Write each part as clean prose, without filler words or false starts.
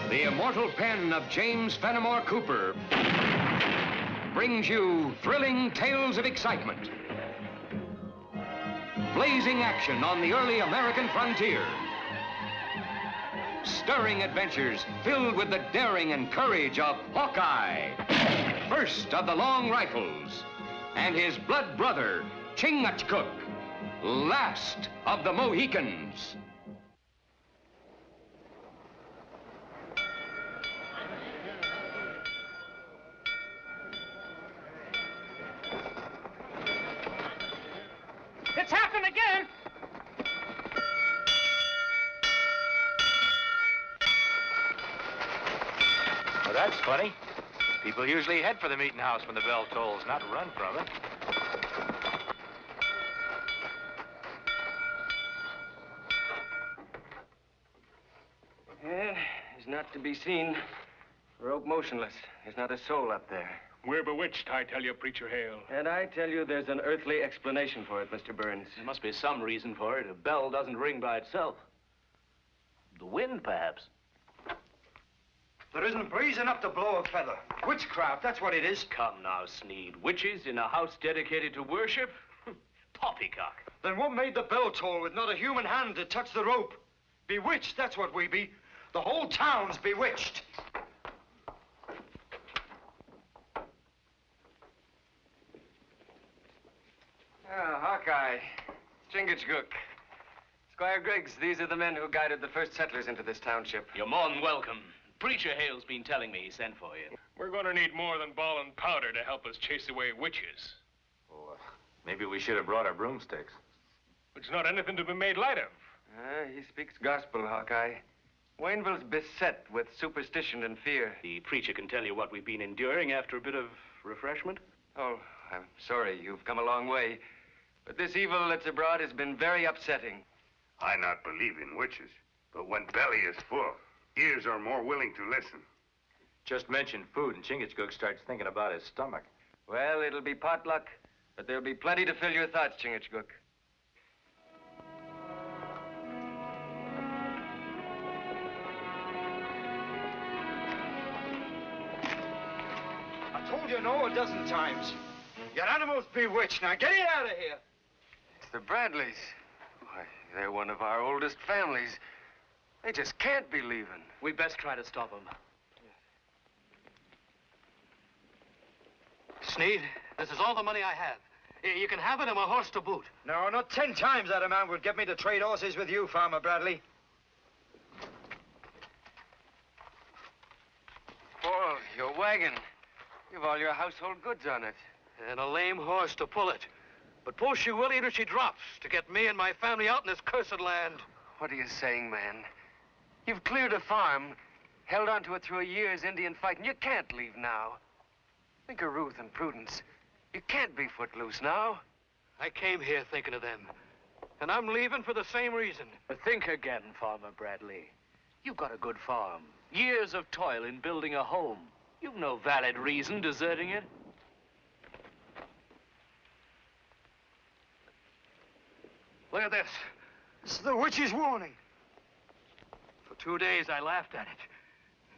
The immortal pen of James Fenimore Cooper brings you thrilling tales of excitement, blazing action on the early American frontier, stirring adventures filled with the daring and courage of Hawkeye, first of the long rifles, and his blood brother, Chingachgook, last of the Mohicans. It's happened again! Well, that's funny. People usually head for the meeting house when the bell tolls, not run from it. Yeah, he's not to be seen. Rope motionless. There's not a soul up there. We're bewitched, I tell you, Preacher Hale. And I tell you, there's an earthly explanation for it, Mr. Burns. There must be some reason for it. A bell doesn't ring by itself. The wind, perhaps. There isn't breeze enough to blow a feather. Witchcraft, that's what it is. Come now, Sneed. Witches in a house dedicated to worship? Poppycock. Then what made the bell toll with not a human hand to touch the rope? Bewitched, that's what we be. The whole town's bewitched. Hawkeye, Chingachgook, Squire Griggs, these are the men who guided the first settlers into this township. You're more than welcome. Preacher Hale's been telling me he sent for you. We're going to need more than ball and powder to help us chase away witches. Oh, maybe we should have brought our broomsticks. It's not anything to be made light of. He speaks gospel, Hawkeye. Wayneville's beset with superstition and fear. The preacher can tell you what we've been enduring after a bit of refreshment. Oh, I'm sorry. You've come a long way. But this evil that's abroad has been very upsetting. I not believe in witches, but when belly is full, ears are more willing to listen. Just mention food and Chingachgook starts thinking about his stomach. Well, it'll be potluck, but there'll be plenty to fill your thoughts, Chingachgook. I told you no a dozen times. Your animal's bewitched. Now get it out of here. It's the Bradleys. Why, they're one of our oldest families. They just can't be leaving. We best try to stop them. Sneed, this is all the money I have. You can have it and my horse to boot. No, not 10 times that amount would get me to trade horses with you, Farmer Bradley. Paul, your wagon. You've all your household goods on it. And a lame horse to pull it. But pull she will, either she drops to get me and my family out in this cursed land. What are you saying, man? You've cleared a farm, held on to it through a year's Indian fight, and you can't leave now. Think of Ruth and Prudence. You can't be footloose now. I came here thinking of them. And I'm leaving for the same reason. But think again, Farmer Bradley. You've got a good farm. Years of toil in building a home. You've no valid reason deserting it. Look at this. This is the witch's warning. For 2 days, I laughed at it.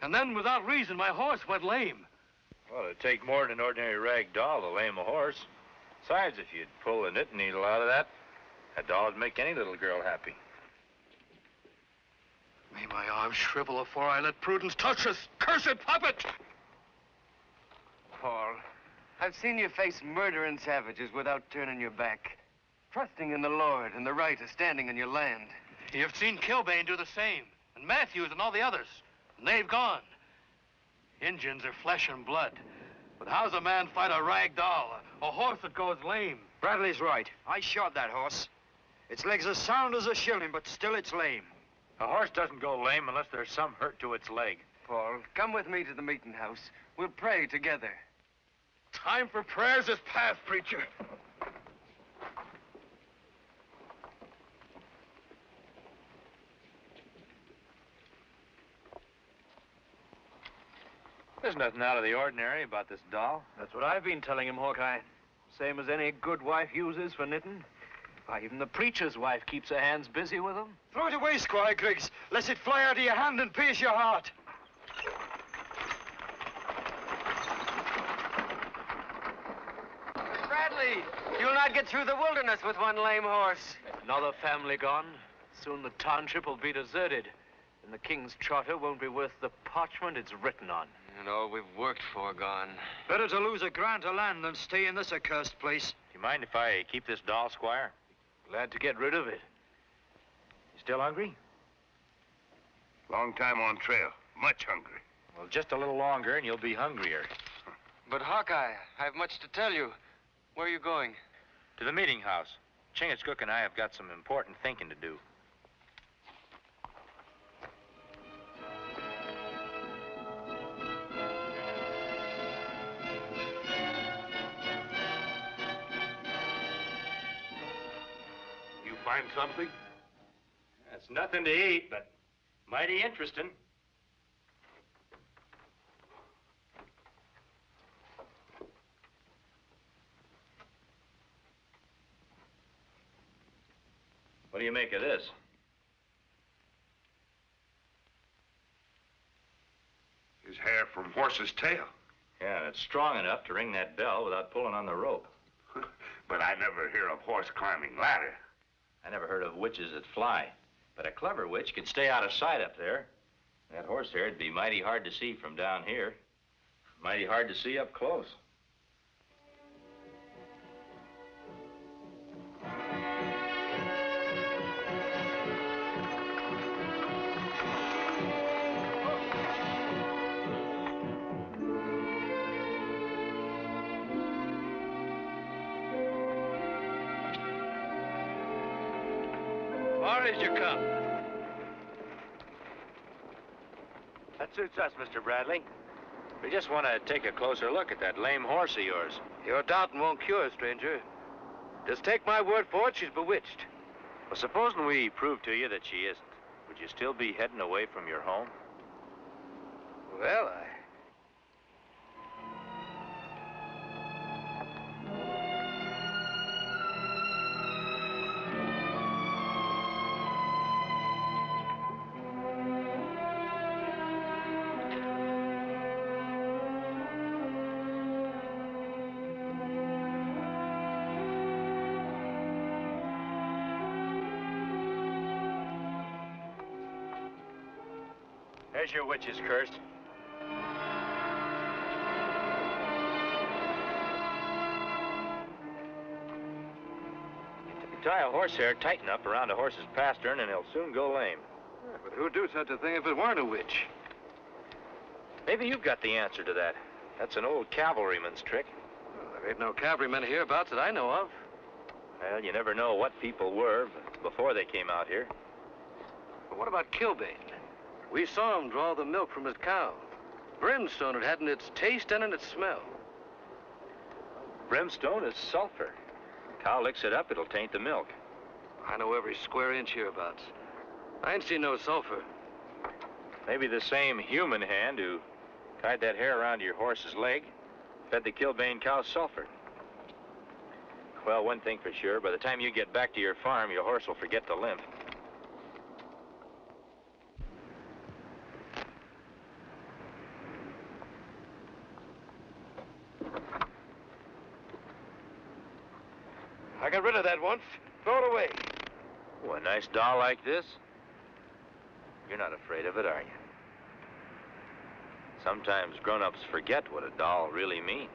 And then, without reason, my horse went lame. Well, it'd take more than an ordinary rag doll to lame a horse. Besides, if you'd pull the knitting needle out of that doll would make any little girl happy. May my arms shrivel before I let Prudence touch this cursed puppet! Paul, I've seen you face murder and savages without turning your back. Trusting in the Lord and the right of standing in your land. You've seen Kilbane do the same, and Matthews and all the others, and they've gone. Injuns are flesh and blood, but how's a man fight a rag doll, a horse that goes lame? Bradley's right. I shot that horse. Its legs as sound as a shilling, but still it's lame. A horse doesn't go lame unless there's some hurt to its leg. Paul, come with me to the meeting house. We'll pray together. Time for prayers is past, preacher. There's nothing out of the ordinary about this doll. That's what I've been telling him, Hawkeye. Same as any good wife uses for knitting. Why, even the preacher's wife keeps her hands busy with them. Throw it away, Squire Griggs, lest it fly out of your hand and pierce your heart. Bradley, you'll not get through the wilderness with one lame horse. Another family gone. Soon the township will be deserted. And the king's charter won't be worth the parchment it's written on. And all we've worked for gone. Better to lose a grant of land than stay in this accursed place. Do you mind if I keep this doll, Squire? Glad to get rid of it. You still hungry? Long time on trail. Much hungry. Well, just a little longer and you'll be hungrier. But Hawkeye, I have much to tell you. Where are you going? To the meeting house. Chingachgook and I have got some important thinking to do. You find something? That's nothing to eat, but mighty interesting. What do you make of this? His hair from horse's tail. Yeah, and it's strong enough to ring that bell without pulling on the rope. But I never hear of horse climbing ladder. I never heard of witches that fly, but a clever witch could stay out of sight up there. That horsehair'd be mighty hard to see from down here. Mighty hard to see up close. Far as you come. That suits us, Mr. Bradley. We just want to take a closer look at that lame horse of yours. Your doubting won't cure, stranger. Just take my word for it, she's bewitched. Well, supposing we prove to you that she isn't, would you still be heading away from your home? Well, There's your witches, cursed. You tie a horsehair tight enough around a horse's pastern and he'll soon go lame. but who'd do such a thing if it weren't a witch? Maybe you've got the answer to that. That's an old cavalryman's trick. Well, there ain't no cavalrymen hereabouts that I know of. Well, you never know what people were before they came out here. But what about Kilbane? We saw him draw the milk from his cow. Brimstone it had in its taste and in its smell. Brimstone is sulfur. Cow licks it up, it'll taint the milk. I know every square inch hereabouts. I ain't seen no sulfur. Maybe the same human hand who tied that hair around your horse's leg fed the Kilbane cow sulfur. Well, one thing for sure, by the time you get back to your farm, your horse will forget to limp. I got rid of that once. Throw it away. Oh, a nice doll like this? You're not afraid of it, are you? Sometimes grown-ups forget what a doll really means.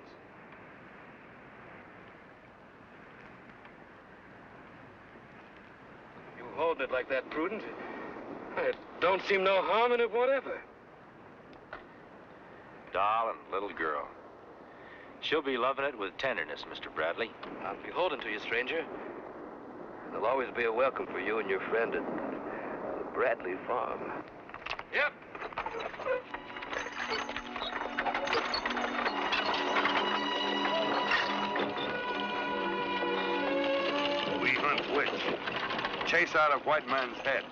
You holding it like that, Prudence? It don't seem no harm in it whatever. Doll and little girl. She'll be loving it with tenderness, Mr. Bradley. I'll be holding to you, stranger. There'll always be a welcome for you and your friend at the Bradley farm. Yep. We hunt witch. Chase out of white man's head.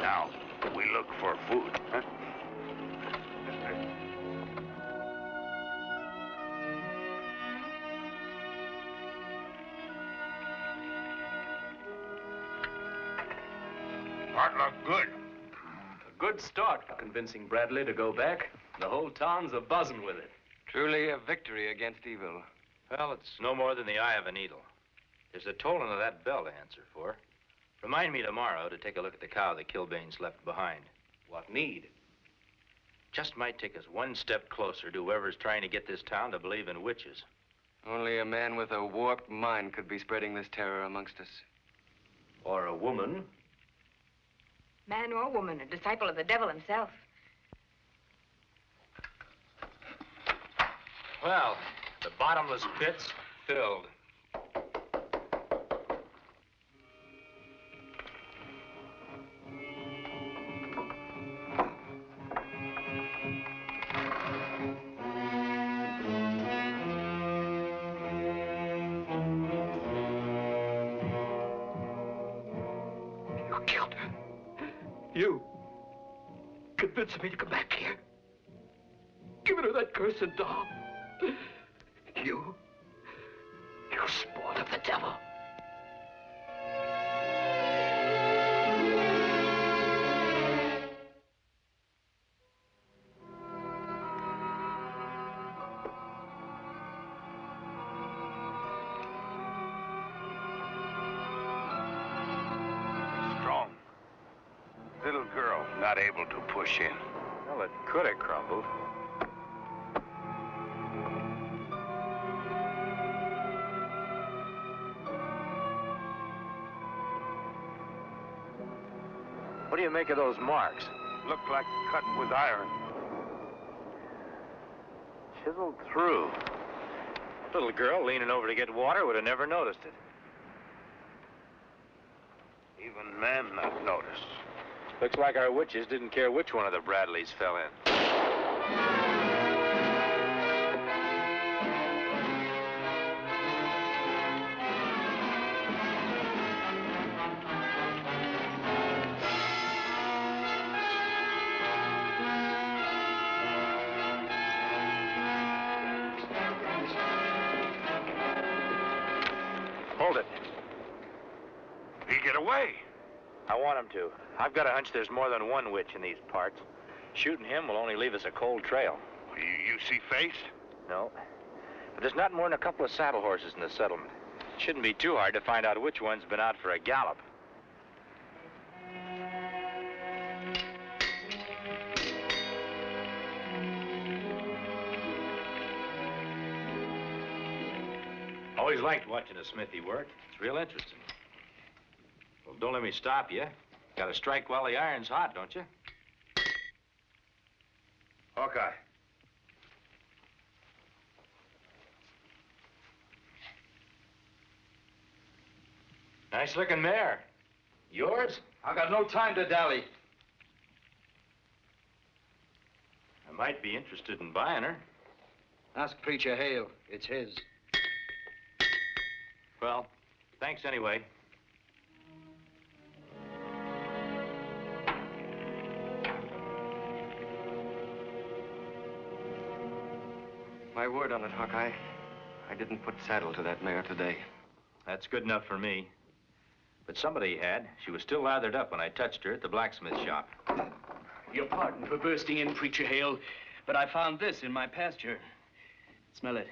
Now, we look for food, huh? Potluck good. A good start for convincing Bradley to go back. The whole town's a-buzzing with it. Truly a victory against evil. Well, it's no more than the eye of a needle. There's the tolling of that bell to answer for. Remind me tomorrow to take a look at the cow the Kilbanes left behind. What need? Just might take us one step closer to whoever's trying to get this town to believe in witches. Only a man with a warped mind could be spreading this terror amongst us. Or a woman. Man or woman, a disciple of the devil himself. Well, the bottomless pit's filled. You killed her. You convinced me to come back here. Giving her that cursed doll. You spawn of the devil. Strong. Little girl, not able to push in. Well, it could have crumbled. What do you make of those marks? Look like cut with iron. Chiseled through. Little girl leaning over to get water would have never noticed it. Even man not notice. Looks like our witches didn't care which one of the Bradleys fell in. Hold it. He get away. I want him to. I've got a hunch there's more than one witch in these parts. Shooting him will only leave us a cold trail. You see face? No. But there's not more than a couple of saddle horses in the settlement. It shouldn't be too hard to find out which one's been out for a gallop. Always liked watching a smithy work. It's real interesting. Well, don't let me stop you. Gotta strike while the iron's hot, don't you? Hawkeye. Nice looking mare. Yours? I got no time to dally. I might be interested in buying her. Ask Preacher Hale. It's his. Well, thanks anyway. My word on it, Hawkeye. I didn't put saddle to that mare today. That's good enough for me. But somebody had. She was still lathered up when I touched her at the blacksmith shop. Your pardon for bursting in, Preacher Hale, but I found this in my pasture. Smell it.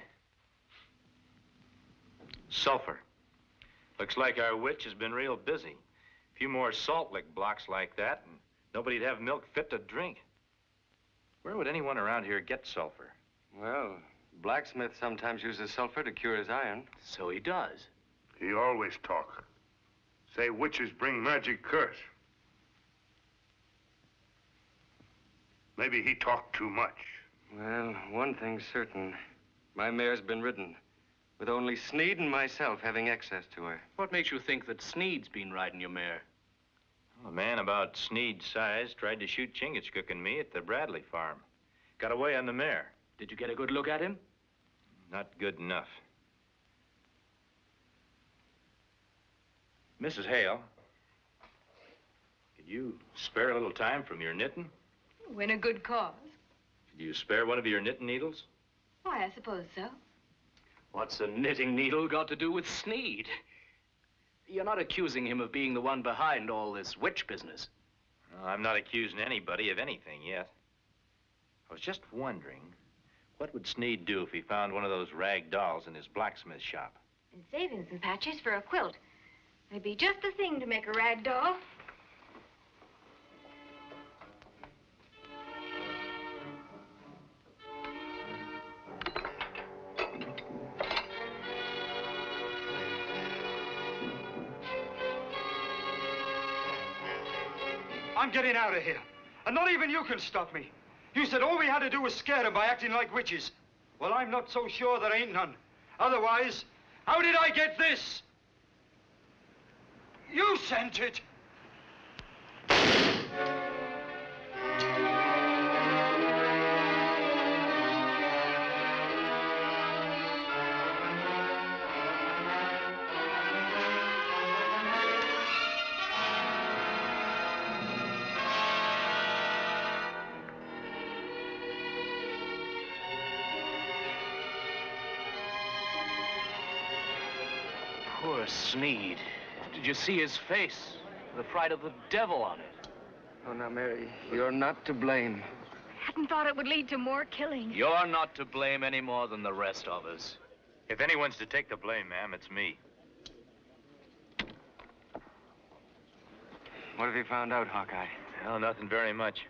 Sulfur. Looks like our witch has been real busy. A few more salt lick blocks like that, and nobody'd have milk fit to drink. Where would anyone around here get sulfur? Well, blacksmith sometimes uses sulfur to cure his iron. So he does. He always talk. Say witches bring magic curse. Maybe he talked too much. Well, one thing's certain. My mare's been ridden, with only Sneed and myself having access to her. What makes you think that Sneed's been riding your mare? Well, a man about Sneed's size tried to shoot Chingachgook and me at the Bradley farm. Got away on the mare. Did you get a good look at him? Not good enough. Mrs. Hale, could you spare a little time from your knitting? In a good cause. Could you spare one of your knitting needles? Why, I suppose so. What's a knitting needle got to do with Sneed? You're not accusing him of being the one behind all this witch business. Well, I'm not accusing anybody of anything yet. I was just wondering, what would Sneed do if he found one of those rag dolls in his blacksmith shop? And saving some patches for a quilt. It'd be just the thing to make a rag doll. I'm getting out of here. And not even you can stop me. You said all we had to do was scare them by acting like witches. Well, I'm not so sure there ain't none. Otherwise, how did I get this? You sent it. Poor Sneed. Did you see his face? The fright of the devil on it. Oh, now, Mary, you're not to blame. Hadn't thought it would lead to more killing. You're not to blame any more than the rest of us. If anyone's to take the blame, ma'am, it's me. What have you found out, Hawkeye? Well, nothing very much.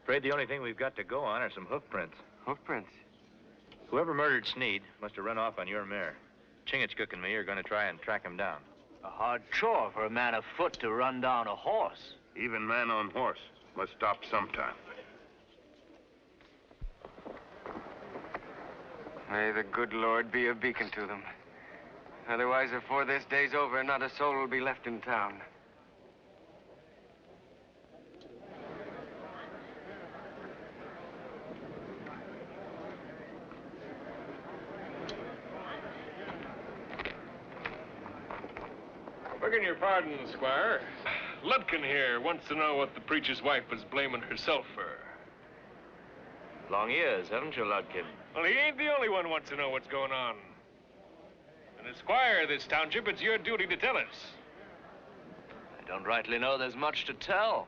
Afraid the only thing we've got to go on are some hoof prints. Hoof prints? Whoever murdered Sneed must have run off on your mare. Chingachgook and me are going to try and track him down. A hard chore for a man afoot to run down a horse. Even man on horse must stop sometime. May the good Lord be a beacon to them. Otherwise, before this day's over, not a soul will be left in town. Begging your pardon, Squire. Ludkin here wants to know what the preacher's wife was blaming herself for. Long years, haven't you, Ludkin? Well, he ain't the only one who wants to know what's going on. And as Squire of this township, it's your duty to tell us. I don't rightly know there's much to tell.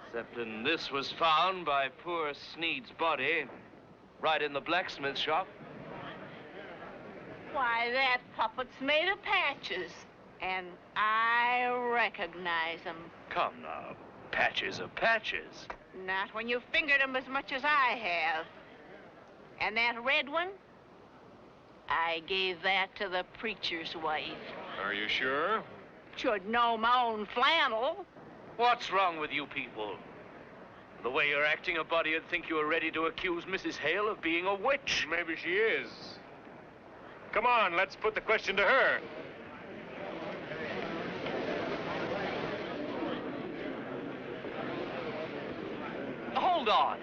Except that this was found by poor Sneed's body right in the blacksmith shop. Why, that puppet's made of patches, and I recognize them. Come now, patches are patches. Not when you fingered them as much as I have. And that red one? I gave that to the preacher's wife. Are you sure? Should know my own flannel. What's wrong with you people? The way you're acting, a body would think you were ready to accuse Mrs. Hale of being a witch. Maybe she is. Come on, let's put the question to her. Hold on.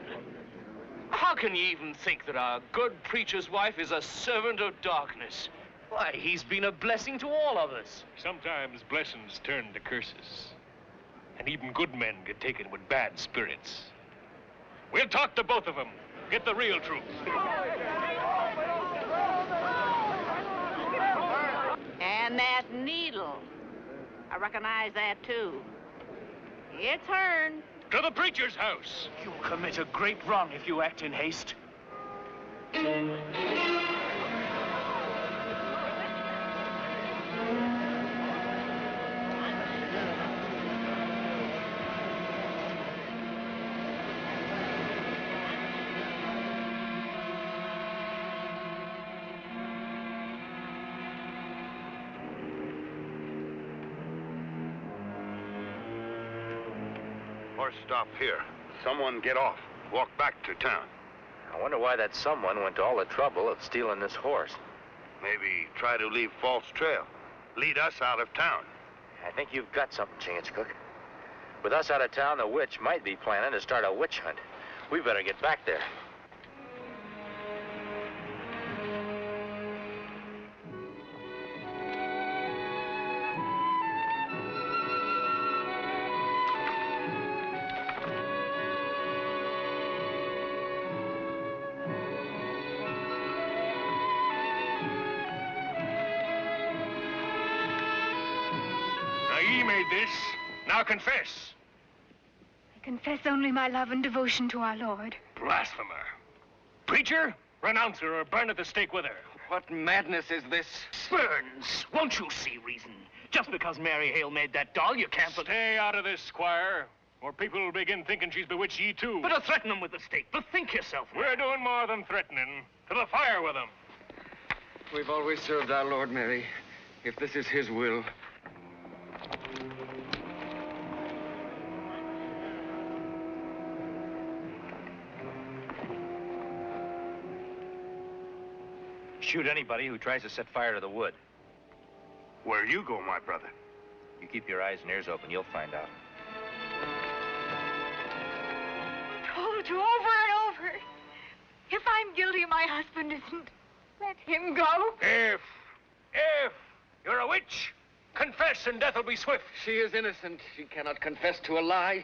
How can you even think that our good preacher's wife is a servant of darkness? Why, he's been a blessing to all of us. Sometimes blessings turn to curses. And even good men get taken with bad spirits. We'll talk to both of them. Get the real truth. And that needle. I recognize that, too. It's hern. To the preacher's house. You'll commit a great wrong if you act in haste. Horse stop here. Someone get off. Walk back to town. I wonder why that someone went to all the trouble of stealing this horse. Maybe try to leave false trail. Lead us out of town. I think you've got something, Chingachgook. With us out of town, the witch might be planning to start a witch hunt. We better get back there. made this. Now confess. I confess only my love and devotion to our Lord. Blasphemer. Preacher, renounce her or burn at the stake with her. What madness is this? Burns, won't you see reason? Just because Mary Hale made that doll, you can't... Stay out of this, Squire, or people will begin thinking she's bewitched ye too. But threaten them with the stake. Bethink yourself. We're doing more than threatening. To the fire with them. We've always served our Lord, Mary. If this is his will. Shoot anybody who tries to set fire to the wood. Where you go, my brother? You keep your eyes and ears open, you'll find out. Told you over and over. If I'm guilty, my husband isn't. Let him go. If you're a witch, confess and death will be swift. She is innocent. She cannot confess to a lie.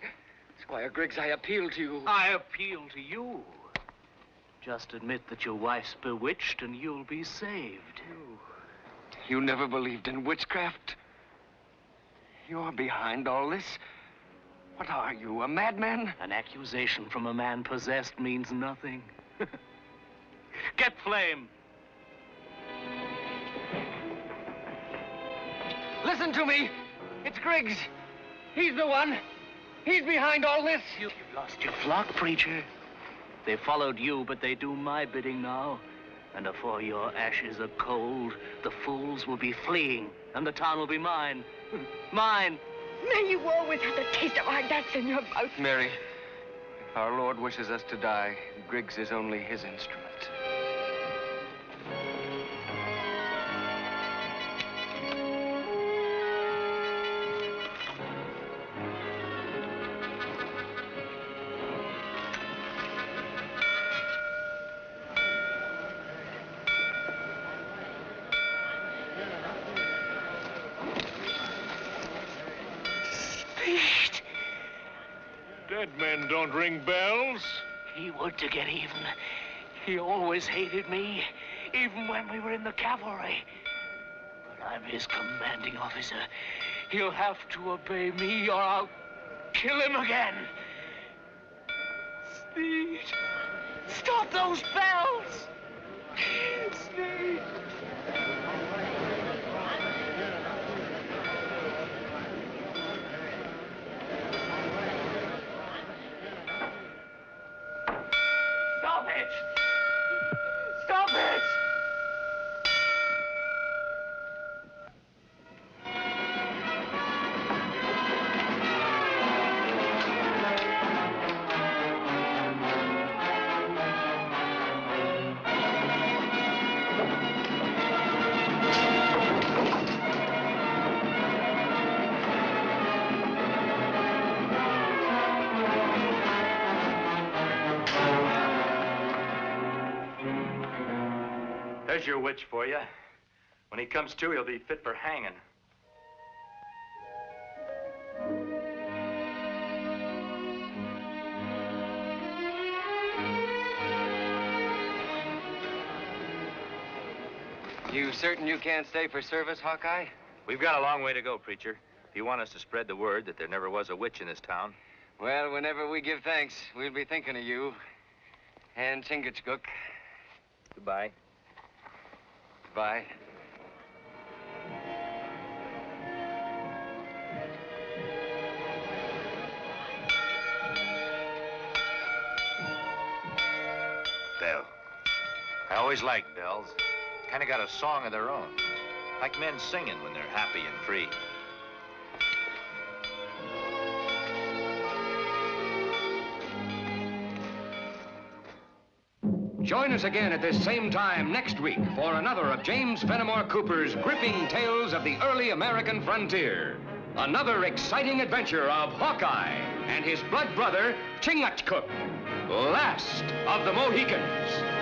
Squire Griggs, I appeal to you. I appeal to you. Just admit that your wife's bewitched and you'll be saved. You never believed in witchcraft? You're behind all this? What are you, a madman? An accusation from a man possessed means nothing. Get Flame. Listen to me. It's Griggs. He's the one. He's behind all this. You've lost your flock, preacher. They followed you, but they do my bidding now. And afore your ashes are cold, the fools will be fleeing, and the town will be mine. Mine. May you always have the taste of our guts in your mouth. Mary, if our Lord wishes us to die, Griggs is only his instrument. Dead men don't ring bells. He would to get even. He always hated me, even when we were in the cavalry. But I'm his commanding officer. He'll have to obey me or I'll kill him again. Sneed, stop those bells! Sneed. Stop it! Stop it! There's your witch for you. When he comes to, he'll be fit for hanging. You certain you can't stay for service, Hawkeye? We've got a long way to go, preacher. If you want us to spread the word that there never was a witch in this town. Well, whenever we give thanks, we'll be thinking of you. And Chingachgook. Goodbye. Bye. Bell. I always liked bells. Kind of got a song of their own. Like men singing when they're happy and free. Join us again at this same time next week for another of James Fenimore Cooper's gripping tales of the early American frontier. Another exciting adventure of Hawkeye and his blood brother, Chingachgook, last of the Mohicans.